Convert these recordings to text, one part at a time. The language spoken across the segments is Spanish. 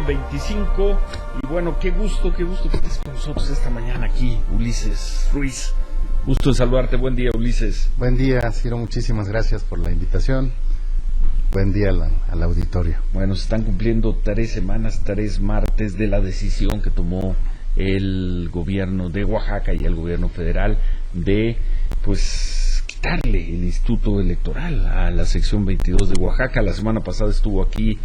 25. Y bueno, qué gusto que estés con nosotros esta mañana aquí, Ulises Ruiz. Gusto en saludarte. Buen día, Ulises. Buen día, Ciro. Muchísimas gracias por la invitación. Buen día al auditorio. Bueno, se están cumpliendo 3 semanas, 3 martes de la decisión que tomó el gobierno de Oaxaca y el gobierno federal de, pues, quitarle el instituto electoral a la sección 22 de Oaxaca. La semana pasada estuvo aquí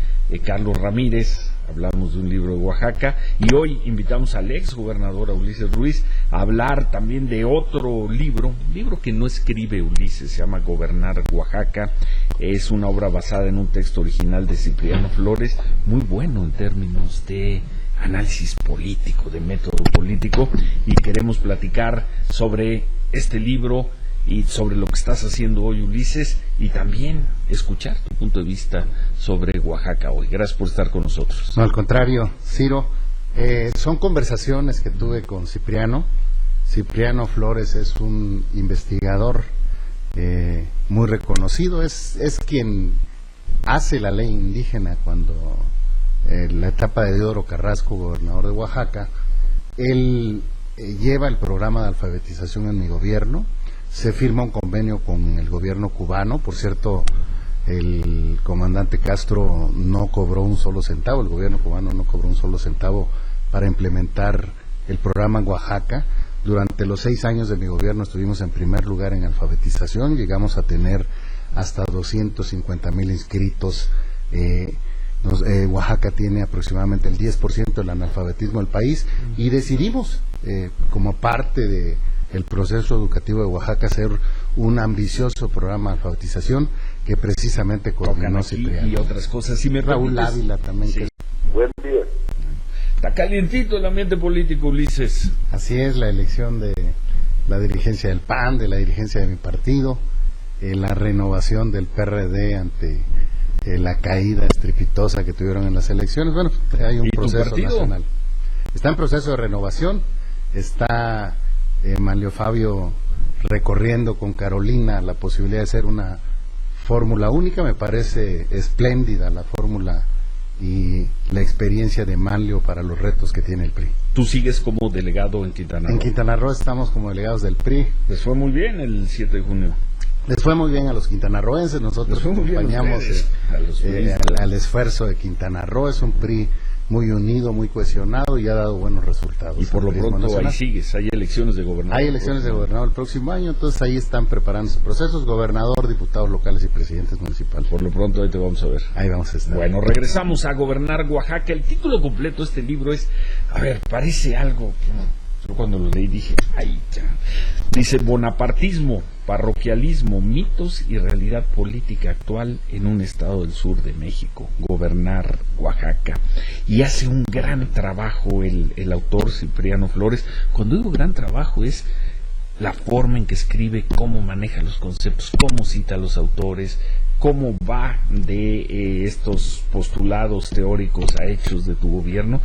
Carlos Ramírez, hablamos de un libro de Oaxaca, y hoy invitamos al ex gobernador, a Ulises Ruiz, a hablar también de otro libro, un libro que no escribe Ulises, se llama Gobernar Oaxaca. Es una obra basada en un texto original de Cipriano Flores, muy bueno en términos de análisis político, de método político, y queremos platicar sobre este libro y sobre lo que estás haciendo hoy, Ulises, y también escuchar tu punto de vista sobre Oaxaca hoy. Gracias por estar con nosotros. No, al contrario, Ciro, son conversaciones que tuve con Cipriano. Cipriano Flores es un investigador muy reconocido, es quien hace la ley indígena cuando la etapa de Diodoro Carrasco, gobernador de Oaxaca. Él lleva el programa de alfabetización en mi gobierno. Se firma un convenio con el gobierno cubano. Por cierto, el comandante Castro no cobró un solo centavo, el gobierno cubano no cobró un solo centavo para implementar el programa en Oaxaca. Durante los 6 años de mi gobierno estuvimos en primer lugar en alfabetización, llegamos a tener hasta 250,000 inscritos. Oaxaca tiene aproximadamente el 10% del analfabetismo del país, y decidimos, como parte de el proceso educativo de Oaxaca, hacer un ambicioso programa de alfabetización que precisamente coordinó Cipriano. Y otras cosas. Si me Raúl permites, Ávila también. sí. Buen día. Está calientito el ambiente político, Ulises. Así es, la elección de la dirigencia del PAN, de la dirigencia de mi partido, la renovación del PRD ante la caída estrepitosa que tuvieron en las elecciones. Bueno, hay un proceso nacional. Está en proceso de renovación, está Manlio Fabio recorriendo con Carolina la posibilidad de ser una fórmula única. Me parece espléndida la fórmula y la experiencia de Manlio para los retos que tiene el PRI. Tú sigues como delegado en Quintana Roo. En Quintana Roo estamos como delegados del PRI. Les fue muy bien el 7 de junio. Les fue muy bien a los quintanarroenses, nosotros acompañamos al esfuerzo de Quintana Roo. Es un PRI muy unido, muy cohesionado, y ha dado buenos resultados. Y por lo pronto ahí sigues, hay elecciones de gobernador. Hay elecciones de gobernador el próximo año, entonces ahí están preparándose procesos, gobernador, diputados locales y presidentes municipales. Por lo pronto ahí te vamos a ver. Ahí vamos a estar. Bueno, regresamos a Gobernar Oaxaca. El título completo de este libro es, parece algo, yo cuando lo leí dije, ay, ya. Dice: bonapartismo, parroquialismo, mitos y realidad política actual en un estado del sur de México, Gobernar Oaxaca. Y hace un gran trabajo el autor Cipriano Flores. Cuando digo gran trabajo es la forma en que escribe, cómo maneja los conceptos, cómo cita a los autores, cómo va de estos postulados teóricos a hechos de tu gobierno.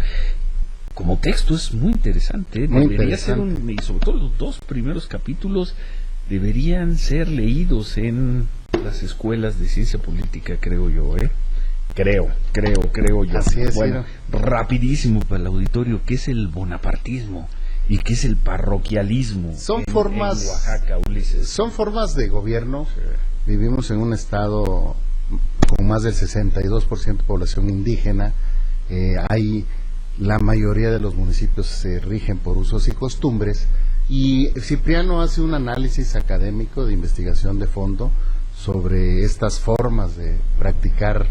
Como texto es muy interesante, debería ser y sobre todo los 2 primeros capítulos deberían ser leídos en las escuelas de ciencia política, creo yo, Creo yo. Así es. Bueno, rapidísimo para el auditorio, ¿qué es el bonapartismo y qué es el parroquialismo? Son formas en Oaxaca, Ulises. Son formas de gobierno. Vivimos en un estado con más del 62% de población indígena. La mayoría de los municipios se rigen por usos y costumbres, y Cipriano hace un análisis académico de investigación de fondo sobre estas formas de practicar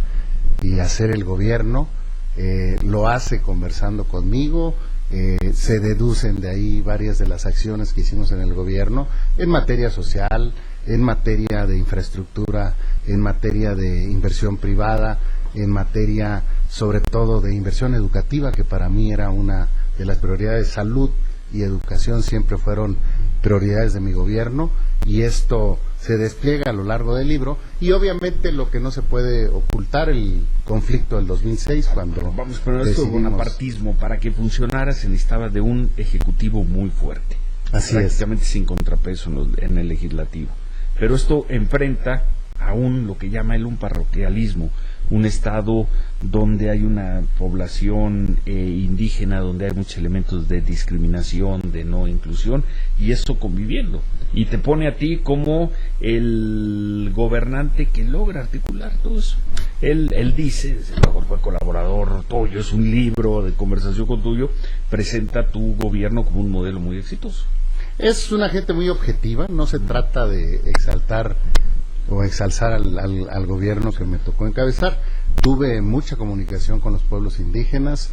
y hacer el gobierno. Lo hace conversando conmigo, se deducen de ahí varias de las acciones que hicimos en el gobierno en materia social, en materia de infraestructura, en materia de inversión privada, en materia sobre todo de inversión educativa, que para mí era una de las prioridades. Salud y educación siempre fueron prioridades de mi gobierno, y esto se despliega a lo largo del libro. Y obviamente lo que no se puede ocultar, el conflicto del 2006, cuando vamos, pero esto de bonapartismo, para que funcionara se necesitaba de un ejecutivo muy fuerte, prácticamente sin contrapeso en el legislativo. Pero esto enfrenta aún lo que llama él un parroquialismo, un estado donde hay una población indígena, donde hay muchos elementos de discriminación, de no inclusión, y eso conviviendo. Y te pone a ti como el gobernante que logra articular todo eso. Él dice, luego fue colaborador tuyo, es un libro de conversación con tuyo, presenta tu gobierno como un modelo muy exitoso. Es una gente muy objetiva, no se trata de exaltar o exalzar al gobierno que me tocó encabezar. Tuve mucha comunicación con los pueblos indígenas,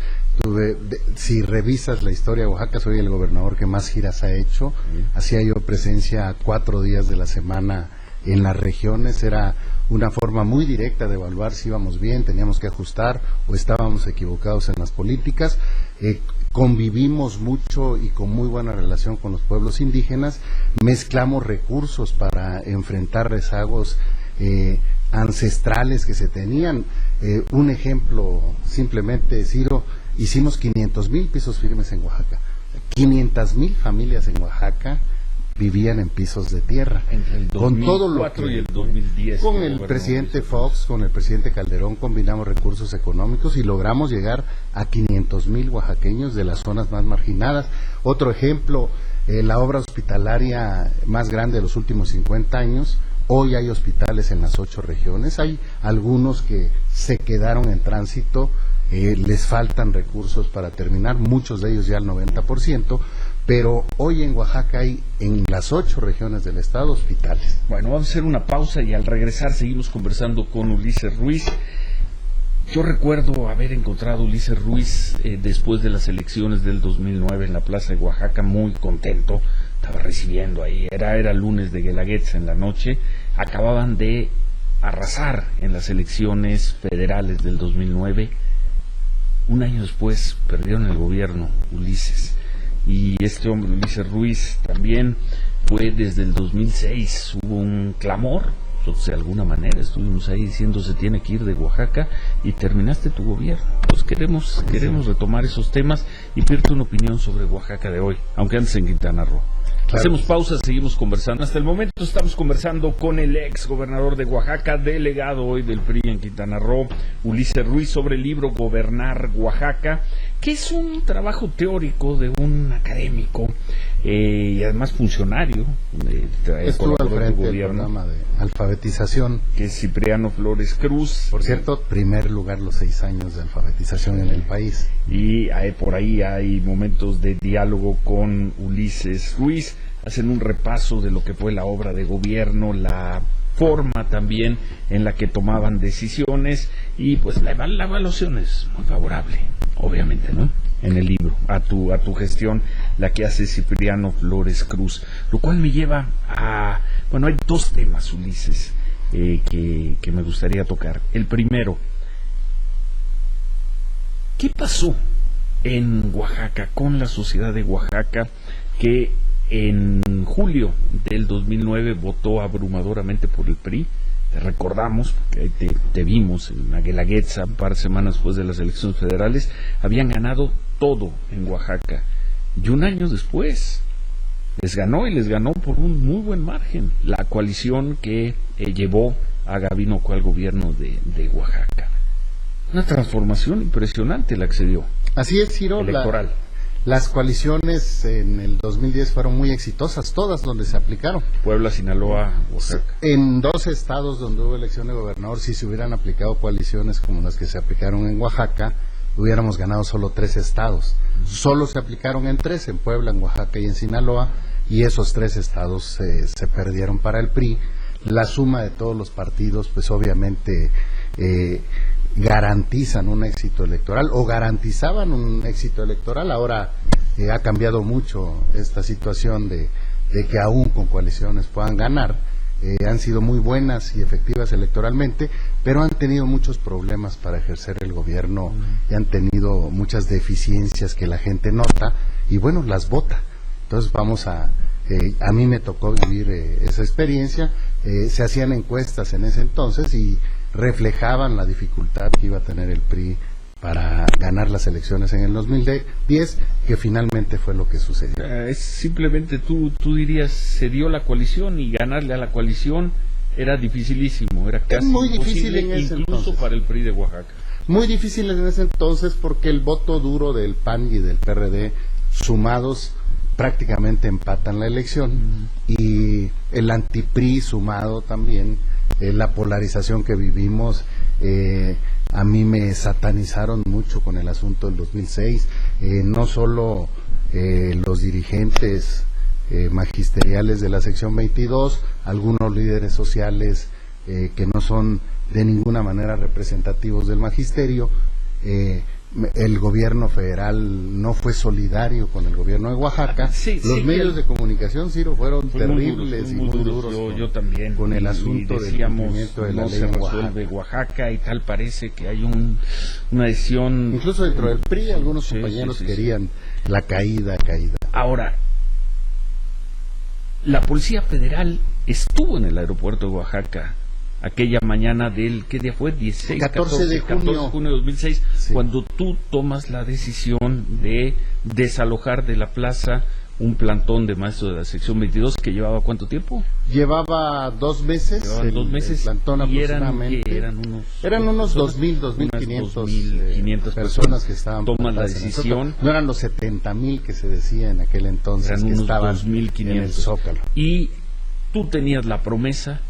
si revisas la historia de Oaxaca, soy el gobernador que más giras ha hecho. Hacía yo presencia 4 días de la semana en las regiones, era una forma muy directa de evaluar si íbamos bien, teníamos que ajustar o estábamos equivocados en las políticas. Convivimos mucho y con muy buena relación con los pueblos indígenas, mezclamos recursos para enfrentar rezagos ancestrales que se tenían. Un ejemplo, simplemente, Ciro, hicimos 500,000 pisos firmes en Oaxaca. 500,000 familias en Oaxaca vivían en pisos de tierra. Entre el 2004 con todo lo que, y el 2010. con el presidente Fox, con el presidente Calderón, combinamos recursos económicos y logramos llegar a 500,000 oaxaqueños de las zonas más marginadas. Otro ejemplo, la obra hospitalaria más grande de los últimos 50 años. Hoy hay hospitales en las 8 regiones, hay algunos que se quedaron en tránsito, les faltan recursos para terminar, muchos de ellos ya el 90%, pero hoy en Oaxaca hay en las 8 regiones del estado hospitales. Bueno, vamos a hacer una pausa y al regresar seguimos conversando con Ulises Ruiz. Yo recuerdo haber encontrado a Ulises Ruiz después de las elecciones del 2009 en la Plaza de Oaxaca, muy contento. Estaba recibiendo ahí, era lunes de Guelaguetza en la noche, acababan de arrasar en las elecciones federales del 2009, un año después perdieron el gobierno, Ulises, y este hombre, Ulises Ruiz, también fue desde el 2006, hubo un clamor, de alguna manera estuvimos ahí diciendo se tiene que ir de Oaxaca y terminaste tu gobierno. Pues queremos retomar esos temas y pedirte una opinión sobre Oaxaca de hoy, aunque antes en Quintana Roo. Claro. Hacemos pausa, seguimos conversando. Hasta el momento estamos conversando con el ex gobernador de Oaxaca, delegado hoy del PRI en Quintana Roo, Ulises Ruiz, sobre el libro Gobernar Oaxaca, que es un trabajo teórico de un académico y además funcionario. Estuvo al frente del programa de alfabetización, que es Cipriano Flores Cruz. Por cierto, primer lugar los 6 años de alfabetización en el país. Y por ahí hay momentos de diálogo con Ulises Ruiz. Hacen un repaso de lo que fue la obra de gobierno, la forma también en la que tomaban decisiones y pues la evaluación es muy favorable, obviamente, ¿no? En el libro, a tu gestión, la que hace Cipriano Flores Cruz, lo cual me lleva a, bueno, hay 2 temas, Ulises, que me gustaría tocar. El primero, ¿qué pasó en Oaxaca, con la sociedad de Oaxaca, que en julio del 2009 votó abrumadoramente por el PRI? Te recordamos, porque te vimos en la Guelaguetza un par de semanas después de las elecciones federales, habían ganado todo en Oaxaca. Y un año después les ganó por un muy buen margen la coalición que llevó a Gabino al gobierno de Oaxaca. Una transformación impresionante la que se dio. Así es, Ciro, electoral. Las coaliciones en el 2010 fueron muy exitosas, todas donde se aplicaron. Puebla, Sinaloa, Oaxaca. En 2 estados donde hubo elección de gobernador, si se hubieran aplicado coaliciones como las que se aplicaron en Oaxaca, hubiéramos ganado solo 3 estados. Solo se aplicaron en 3, en Puebla, en Oaxaca y en Sinaloa, y esos 3 estados se perdieron para el PRI. La suma de todos los partidos, pues obviamente garantizan un éxito electoral o garantizaban un éxito electoral. Ahora ha cambiado mucho esta situación de que aún con coaliciones puedan ganar. Han sido muy buenas y efectivas electoralmente, pero han tenido muchos problemas para ejercer el gobierno y han tenido muchas deficiencias que la gente nota y bueno, las vota. Entonces a mí me tocó vivir esa experiencia. Se hacían encuestas en ese entonces y reflejaban la dificultad que iba a tener el PRI para ganar las elecciones en el 2010, que finalmente fue lo que sucedió. Es simplemente tú dirías, se dio la coalición y ganarle a la coalición era dificilísimo, era casi muy difícil imposible, en ese incluso entonces. para el PRI de Oaxaca. Muy difícil en ese entonces porque el voto duro del PAN y del PRD sumados prácticamente empatan la elección y el anti-PRI sumado también, la polarización que vivimos, a mí me satanizaron mucho con el asunto del 2006, no solo los dirigentes magisteriales de la sección 22, algunos líderes sociales que no son de ninguna manera representativos del magisterio, el gobierno federal no fue solidario con el gobierno de Oaxaca. Los medios de comunicación, Ciro, fueron terribles y muy duros. Yo también. Con el asunto del cumplimiento de la no ley se en resuelve Oaxaca y tal, parece que hay una decisión. Incluso dentro del PRI algunos compañeros querían la caída. Ahora, la Policía Federal estuvo en el aeropuerto de Oaxaca aquella mañana del, ¿qué día fue? 14 de junio de 2006, sí. Cuando tú tomas la decisión de desalojar de la plaza un plantón de maestros de la sección 22 que llevaba ¿cuánto tiempo? Llevaba 2 meses. Llevaban 2 meses el plantón y aproximadamente. eran unos 2.500 personas que estaban. Toman la decisión. No eran los 70,000 que se decía en aquel entonces, eran que unos estaban 2.500 en el Zócalo. Y tú tenías la promesa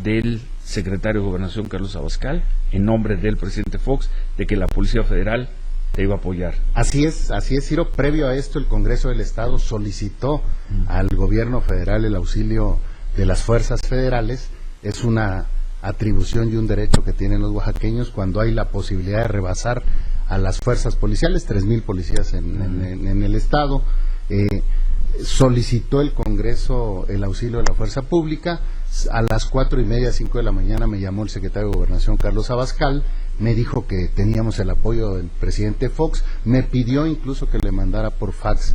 del secretario de Gobernación Carlos Abascal, en nombre del presidente Fox, de que la Policía Federal te iba a apoyar. Así es, Ciro. Previo a esto, el Congreso del Estado solicitó al gobierno federal el auxilio de las fuerzas federales. Es una atribución y un derecho que tienen los oaxaqueños cuando hay la posibilidad de rebasar a las fuerzas policiales, 3,000 policías en el Estado. Solicitó el Congreso el auxilio de la fuerza pública. A las 4:30, 5 de la mañana me llamó el secretario de Gobernación Carlos Abascal, me dijo que teníamos el apoyo del presidente Fox, me pidió incluso que le mandara por fax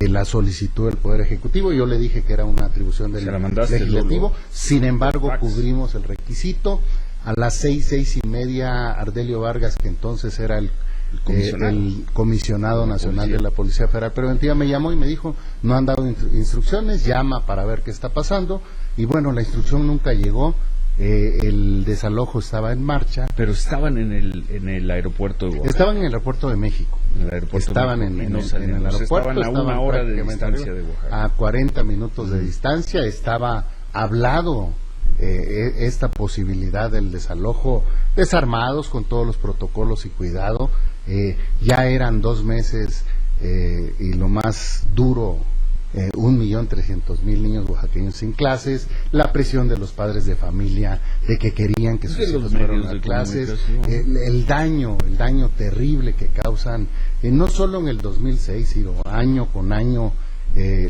la solicitud del Poder Ejecutivo. Yo le dije que era una atribución del Legislativo, sin embargo cubrimos el requisito. A las 6:30, Ardelio Vargas, que entonces era el comisionado nacional de la Policía Federal Preventiva, me llamó y me dijo: no han dado instrucciones, llama para ver qué está pasando. Y bueno, la instrucción nunca llegó, el desalojo estaba en marcha. Pero estaban en el aeropuerto de Oaxaca. Estaban en el aeropuerto de México. Estaban en el aeropuerto. Estaban a una hora de distancia de Oaxaca. A 40 minutos de distancia. Estaba hablado esta posibilidad del desalojo, desarmados con todos los protocolos y cuidado. Ya eran 2 meses y lo más duro, 1.300.000 niños oaxaqueños sin clases, la presión de los padres de familia de que querían que sus hijos fueran a clases, el daño terrible que causan, no solo en el 2006, sino año con año,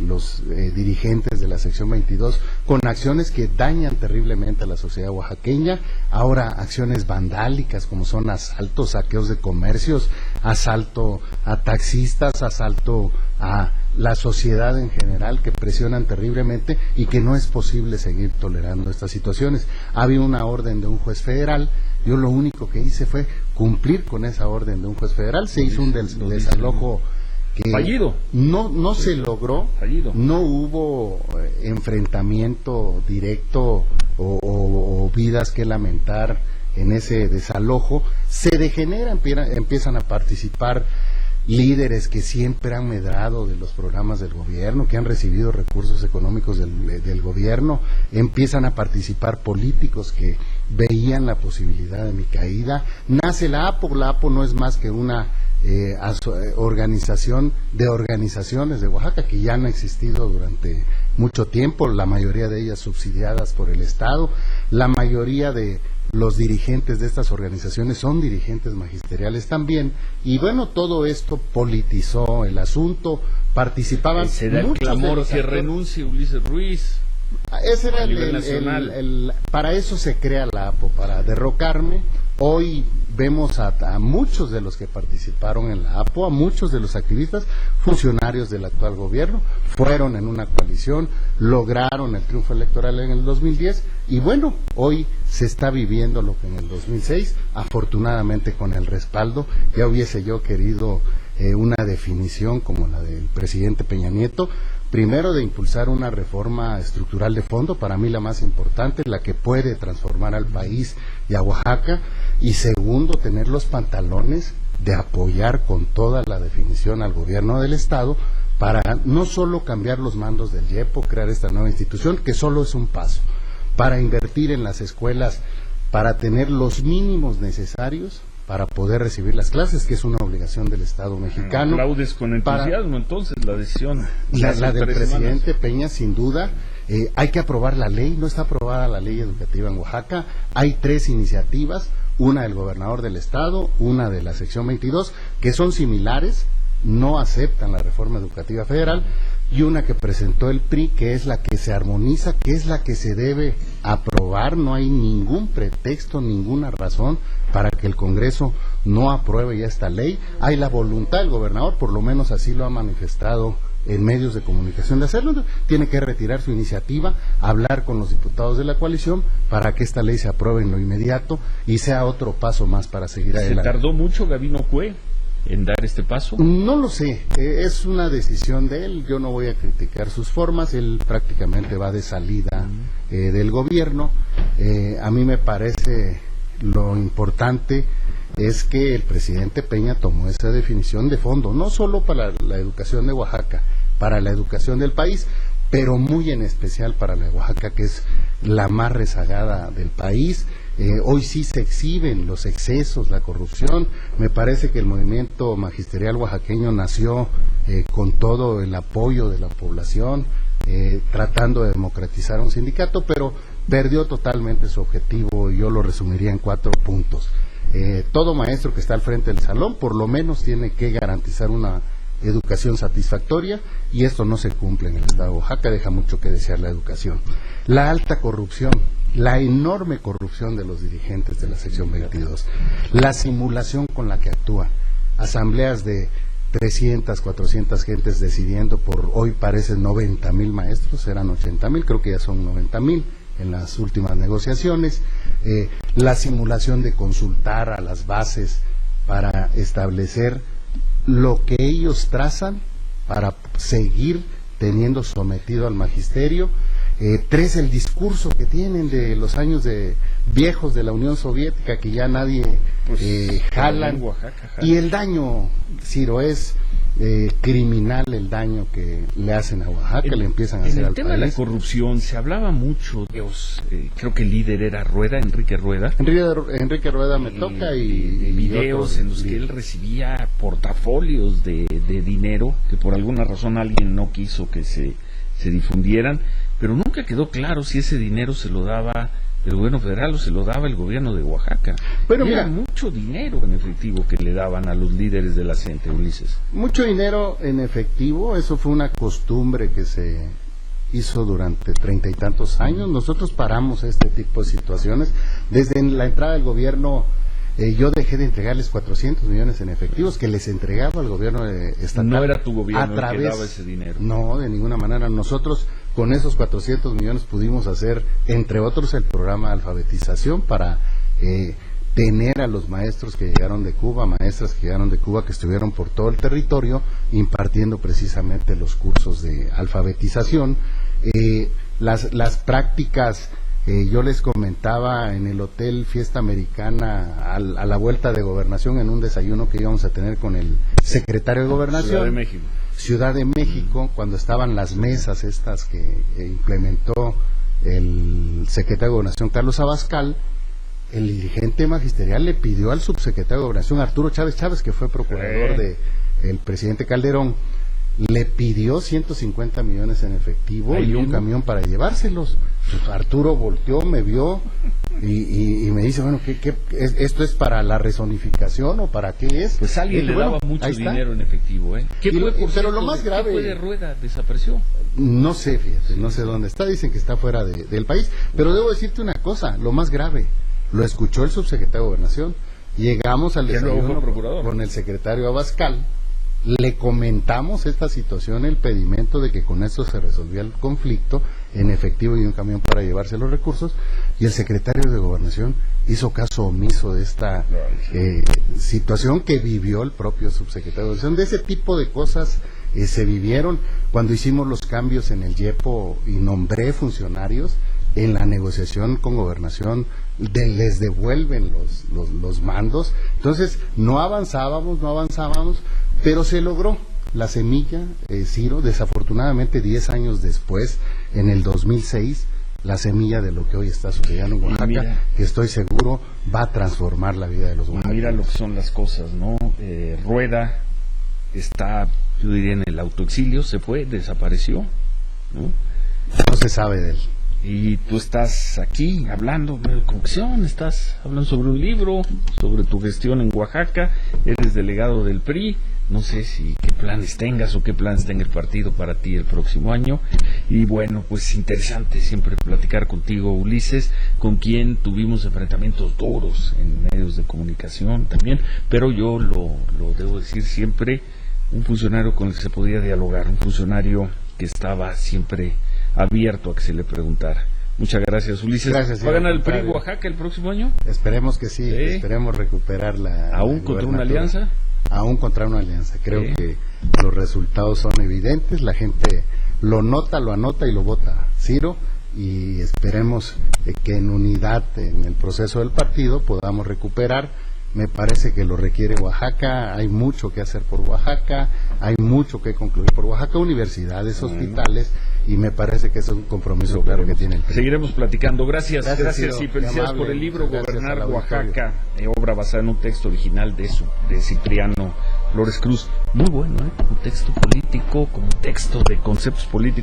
los dirigentes de la sección 22, con acciones que dañan terriblemente a la sociedad oaxaqueña. Ahora acciones vandálicas como son asaltos, saqueos de comercios, asalto a taxistas, asalto a la sociedad en general, que presionan terriblemente y que no es posible seguir tolerando estas situaciones. Había una orden de un juez federal. Yo lo único que hice fue cumplir con esa orden de un juez federal. Se hizo un desalojo que fallido. No se logró. Fallido. No hubo enfrentamiento directo o vidas que lamentar en ese desalojo. Se degenera, empiezan a participar líderes que siempre han medrado de los programas del gobierno, que han recibido recursos económicos del gobierno, empiezan a participar políticos que veían la posibilidad de mi caída. Nace la APO no es más que una organización de organizaciones de Oaxaca que ya han existido durante mucho tiempo, la mayoría de ellas subsidiadas por el Estado. La mayoría de los dirigentes de estas organizaciones son dirigentes magisteriales también, y bueno, todo esto politizó el asunto. Participaban se da el clamor que renuncie Ulises Ruiz. Ese era para eso se crea la APO, para derrocarme. Hoy vemos a muchos de los que participaron en la APO, a muchos de los activistas, funcionarios del actual gobierno, fueron en una coalición, lograron el triunfo electoral en el 2010, y bueno, hoy se está viviendo lo que en el 2006, afortunadamente con el respaldo. Ya hubiese yo querido una definición como la del presidente Peña Nieto, primero de impulsar una reforma estructural de fondo, para mí la más importante, la que puede transformar al país y a Oaxaca, y segundo, tener los pantalones de apoyar con toda la definición al gobierno del Estado para no solo cambiar los mandos del IEPO, crear esta nueva institución, que solo es un paso, para invertir en las escuelas, para tener los mínimos necesarios para poder recibir las clases, que es una obligación del Estado mexicano. Aplaudes con entusiasmo entonces la decisión. La del presidente Peña, sin duda. Hay que aprobar la ley, no está aprobada la ley educativa en Oaxaca. Hay 3 iniciativas, una del gobernador del Estado, una de la sección 22, que son similares, no aceptan la reforma educativa federal, y una que presentó el PRI, que es la que se armoniza, que es la que se debe aprobar. No hay ningún pretexto, ninguna razón para que el Congreso no apruebe ya esta ley. Hay la voluntad del gobernador, por lo menos así lo ha manifestado en medios de comunicación, de hacerlo. Tiene que retirar su iniciativa, hablar con los diputados de la coalición para que esta ley se apruebe en lo inmediato y sea otro paso más para seguir adelante. ¿Se tardó mucho Gabino Cue en dar este paso? No lo sé, es una decisión de él, yo no voy a criticar sus formas, él prácticamente va de salida del gobierno. A mí me parece lo importante es que el presidente Peña tomó esa definición de fondo, no solo para la educación de Oaxaca, para la educación del país, pero muy en especial para la de Oaxaca, que es la más rezagada del país. Hoy sí se exhiben los excesos, la corrupción. Me parece que el movimiento magisterial oaxaqueño nació con todo el apoyo de la población, tratando de democratizar un sindicato, pero perdió totalmente su objetivo, y yo lo resumiría en 4 puntos. Todo maestro que está al frente del salón por lo menos tiene que garantizar una educación satisfactoria, y esto no se cumple en el estado de Oaxaca, deja mucho que desear la educación. La alta corrupción, la enorme corrupción de los dirigentes de la sección 22, la simulación con la que actúa, asambleas de 300, 400 gentes decidiendo por, hoy parecen 90,000 maestros, eran 80,000, creo que ya son 90,000 en las últimas negociaciones, la simulación de consultar a las bases para establecer lo que ellos trazan para seguir teniendo sometido al magisterio. 3, el discurso que tienen de los años de viejos de la Unión Soviética, que ya nadie jalan. Y el daño, Ciro, es criminal el daño que le hacen a Oaxaca, le empiezan a hacer al país. En el tema de la corrupción se hablaba mucho, creo que el líder era Enrique Rueda. Enrique Rueda me toca, y videos en los que él recibía portafolios de dinero, que por alguna razón alguien no quiso que se difundieran, pero nunca quedó claro si ese dinero se lo daba el gobierno federal o se lo daba el gobierno de Oaxaca. Pero mira, mucho dinero en efectivo que le daban a los líderes de la gente, Ulises. Mucho dinero en efectivo, eso fue una costumbre que se hizo durante 30 y tantos años. Nosotros paramos este tipo de situaciones. Desde la entrada del gobierno, yo dejé de entregarles 400 millones en efectivos que les entregaba al gobierno estatal. No era tu gobierno el que daba ese dinero. No, de ninguna manera. Nosotros con esos 400 millones pudimos hacer, entre otros, el programa de alfabetización para tener a los maestros que llegaron de Cuba, maestras que llegaron de Cuba, que estuvieron por todo el territorio impartiendo precisamente los cursos de alfabetización. Las prácticas, yo les comentaba en el hotel Fiesta Americana a la vuelta de Gobernación, en un desayuno que íbamos a tener con el secretario de Gobernación, Ciudad de México, cuando estaban las mesas estas que implementó el secretario de Gobernación Carlos Abascal. El dirigente magisterial le pidió al subsecretario de Gobernación Arturo Chávez Chávez, que fue procurador del presidente Calderón, le pidió 150 millones en efectivo y un camión para llevárselos. Arturo volteó, me vio y me dice, bueno, ¿qué esto es para la rezonificación o para qué es? Pues alguien le daba mucho dinero en efectivo, ¿eh? ¿Qué fue, pero lo más grave, ¿qué fue de Rueda? ¿Desapareció? No sé, fíjate, no sé dónde está, dicen que está fuera del país, pero debo decirte una cosa, lo más grave, lo escuchó el subsecretario de Gobernación. Llegamos al desayuno con el secretario Abascal, le comentamos esta situación, el pedimento de que con esto se resolvía el conflicto, en efectivo y un camión para llevarse los recursos, y el secretario de Gobernación hizo caso omiso de esta situación que vivió el propio subsecretario de Gobernación. De ese tipo de cosas se vivieron cuando hicimos los cambios en el YEPO y nombré funcionarios. En la negociación con Gobernación les devuelven los mandos. Entonces no avanzábamos, pero se logró. La semilla, Ciro, desafortunadamente 10 años después, en el 2006, la semilla de lo que hoy está sucediendo en Oaxaca, mira, que estoy seguro va a transformar la vida de los oaxaqueños. Mira lo que son las cosas, ¿no? Rueda está, yo diría, en el autoexilio, se fue, desapareció, ¿no? No se sabe de él. Y tú estás aquí hablando de convicción, estás hablando sobre un libro, sobre tu gestión en Oaxaca, eres delegado del PRI, no sé si qué planes tengas o qué planes tenga el partido para ti el próximo año. Y bueno, pues interesante siempre platicar contigo, Ulises, con quien tuvimos enfrentamientos duros en medios de comunicación también, pero yo lo debo decir siempre, un funcionario con el que se podía dialogar, un funcionario que estaba siempre abierto a que se le preguntara. Muchas gracias, Ulises. Gracias, ¿Va a ganar el PRI Oaxaca el próximo año? Esperemos que sí, esperemos recuperar la... ¿Aún contra una alianza? Aún contra una alianza. Creo que los resultados son evidentes, la gente lo nota, lo anota y lo vota, Ciro, y esperemos que en unidad en el proceso del partido podamos recuperar. Me parece que lo requiere Oaxaca, hay mucho que hacer por Oaxaca, hay mucho que concluir por Oaxaca, universidades, hospitales, y me parece que es un compromiso claro que tiene el PRI. Seguiremos platicando. Gracias Ciro, y felicidades por el libro Gobernar Oaxaca, obra basada en un texto original de Cipriano Flores Cruz. Muy bueno, un texto político, como un texto de conceptos políticos.